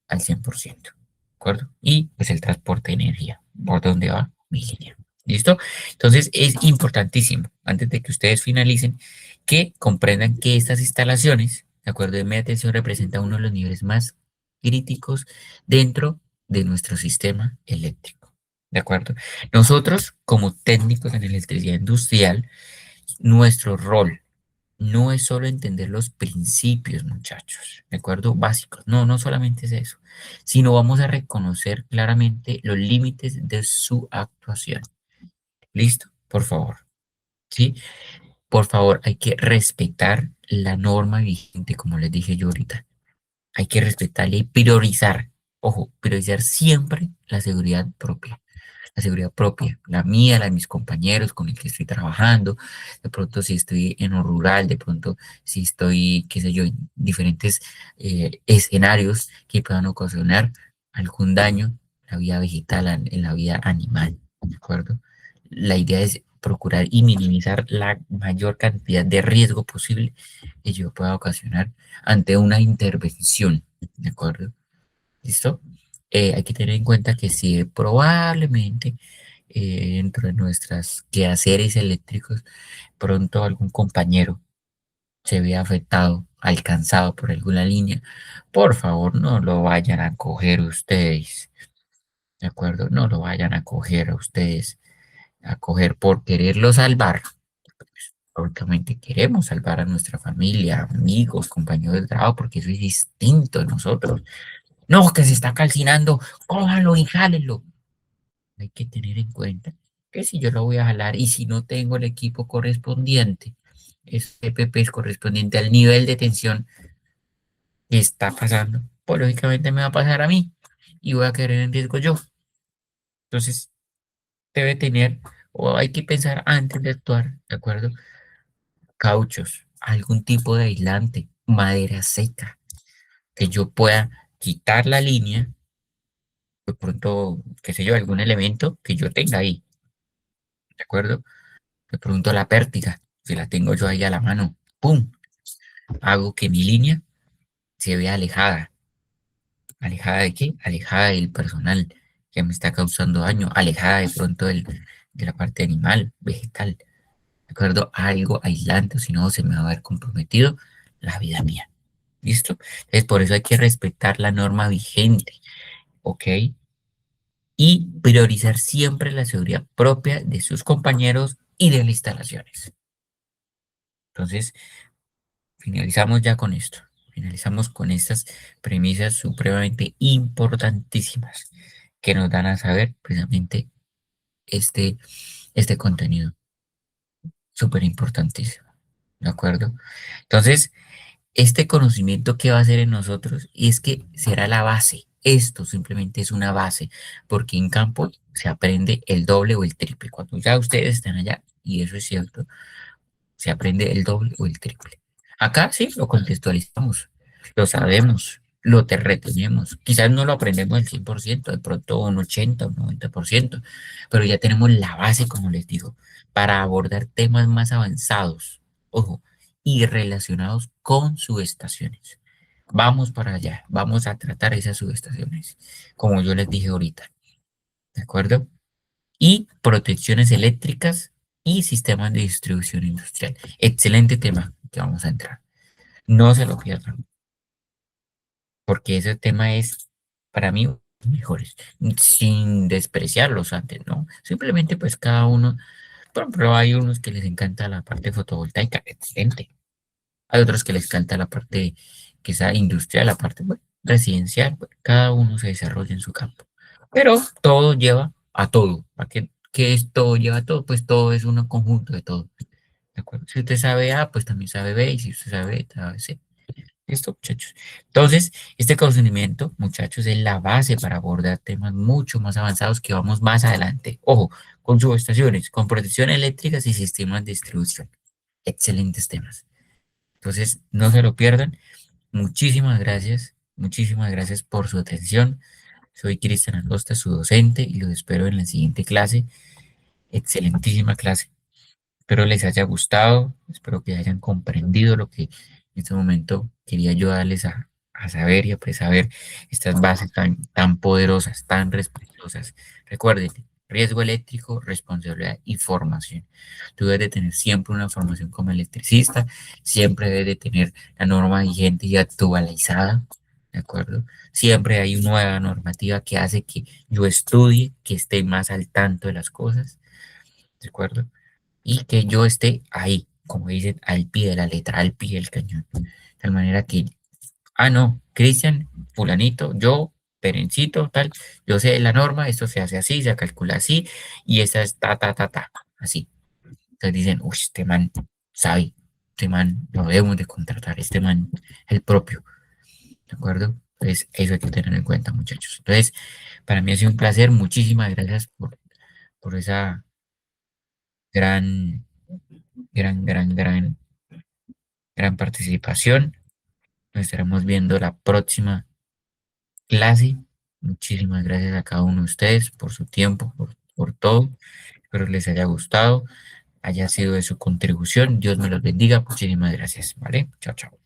al 100%, ¿de acuerdo? Y pues el transporte de energía, por donde va mi línea. ¿Listo? Entonces es importantísimo, antes de que ustedes finalicen, que comprendan que estas instalaciones, ¿de acuerdo? De media tensión representa uno de los niveles más críticos dentro de nuestro sistema eléctrico. ¿De acuerdo? Nosotros, como técnicos en electricidad industrial, nuestro rol no es solo entender los principios, muchachos, ¿de acuerdo? Básicos. No, no solamente es eso, sino vamos a reconocer claramente los límites de su actuación. ¿Listo? Por favor. ¿Sí? Por favor, hay que respetar la norma vigente, como les dije yo ahorita. Hay que respetarla y priorizar. Ojo, priorizar siempre la seguridad propia. La seguridad propia, la mía, la de mis compañeros con el que estoy trabajando, de pronto si estoy en lo rural, de pronto si estoy, qué sé yo, en diferentes escenarios que puedan ocasionar algún daño en la vida vegetal, en la vida animal, ¿de acuerdo? La idea es procurar y minimizar la mayor cantidad de riesgo posible que yo pueda ocasionar ante una intervención, ¿de acuerdo? ¿Listo? Hay que tener en cuenta que si probablemente dentro de nuestras quehaceres eléctricos, pronto algún compañero se vea afectado, alcanzado por alguna línea, por favor no lo vayan a coger ustedes, ¿de acuerdo? No lo vayan a coger a ustedes, a coger por quererlo salvar. Lógicamente queremos salvar a nuestra familia, amigos, compañeros de trabajo, porque eso es distinto de nosotros. No, que se está calcinando, cójalo y jálelo. Hay que tener en cuenta que si yo lo voy a jalar y si no tengo el equipo correspondiente, ese EPP es correspondiente al nivel de tensión que está pasando, pues lógicamente me va a pasar a mí y voy a quedar en riesgo yo. Entonces, debe tener o hay que pensar antes de actuar, ¿de acuerdo? Cauchos, algún tipo de aislante, madera seca, que yo pueda quitar la línea, de pronto, qué sé yo, algún elemento que yo tenga ahí, ¿de acuerdo? De pronto la pértiga, si la tengo yo ahí a la mano, ¡pum! Hago que mi línea se vea alejada. ¿Alejada de qué? Alejada del personal que me está causando daño, alejada de pronto de la parte animal, vegetal, ¿de acuerdo? Algo aislante, o si no, se me va a ver comprometido la vida mía. ¿Listo? Entonces, por eso hay que respetar la norma vigente, ¿ok? y priorizar siempre la seguridad propia de sus compañeros y de las instalaciones. Entonces, finalizamos ya con esto. Finalizamos con estas premisas supremamente importantísimas que nos dan a saber precisamente este, este contenido. Súper importantísimo. ¿De acuerdo? Entonces, este conocimiento que va a hacer en nosotros y es que será la base. Esto simplemente es una base, porque en campo se aprende el doble o el triple. Cuando ya ustedes están allá, y eso es cierto, se aprende el doble o el triple. Acá sí lo contextualizamos, lo sabemos, retenemos. Quizás no lo aprendemos al 100%, de pronto un 80 o un 90%, pero ya tenemos la base, como les digo, para abordar temas más avanzados, ojo, y relacionados con subestaciones. Vamos para allá, vamos a tratar esas subestaciones, como yo les dije ahorita, ¿de acuerdo? Y protecciones eléctricas y sistemas de distribución industrial. Excelente tema que vamos a entrar. No se lo pierdan, porque ese tema es para mí mejores, sin despreciarlos antes, ¿no? Simplemente pues cada uno, por ejemplo, hay unos que les encanta la parte fotovoltaica, excelente. Hay otros que les encanta la parte quizá industrial, la parte bueno, residencial, bueno, cada uno se desarrolla en su campo. Pero todo lleva a todo. ¿Qué es todo lleva a todo? Pues todo es un conjunto de todo. ¿De acuerdo? Si usted sabe A, pues también sabe B, y si usted sabe B, sabe C. ¿Listo, muchachos? Entonces, este conocimiento, muchachos, es la base para abordar temas mucho más avanzados que vamos más adelante. Ojo, con subestaciones, con protección eléctricas y sistemas de distribución. Excelentes temas. Entonces, no se lo pierdan. Muchísimas gracias por su atención. Soy Cristian Angosta, su docente, y los espero en la siguiente clase. Excelentísima clase. Espero les haya gustado, espero que hayan comprendido lo que en este momento quería ayudarles a saber y a pues, saber estas bases tan poderosas, tan respetuosas. Recuerden, riesgo eléctrico, responsabilidad y formación. Tú debes de tener siempre una formación como electricista, siempre debes de tener la norma vigente y actualizada, ¿de acuerdo? Siempre hay una nueva normativa que hace que yo estudie, que esté más al tanto de las cosas, ¿de acuerdo? Y que yo esté ahí, como dicen, al pie de la letra, al pie del cañón. De tal manera que, no, Cristian, fulanito, yo, Perencito, tal, yo sé la norma, esto se hace así, se calcula así, y esta es así. Entonces dicen, uy, este man sabe, este man lo debemos de contratar, este man es el propio, ¿de acuerdo? Entonces, eso hay que tener en cuenta, muchachos. Entonces, para mí ha sido un placer, muchísimas gracias por esa gran, gran participación. Nos estaremos viendo la próxima clase. Muchísimas gracias a cada uno de ustedes por su tiempo, por todo. Espero les haya gustado, haya sido de su contribución. Dios me los bendiga. Muchísimas gracias. ¿Vale? Chao, chao.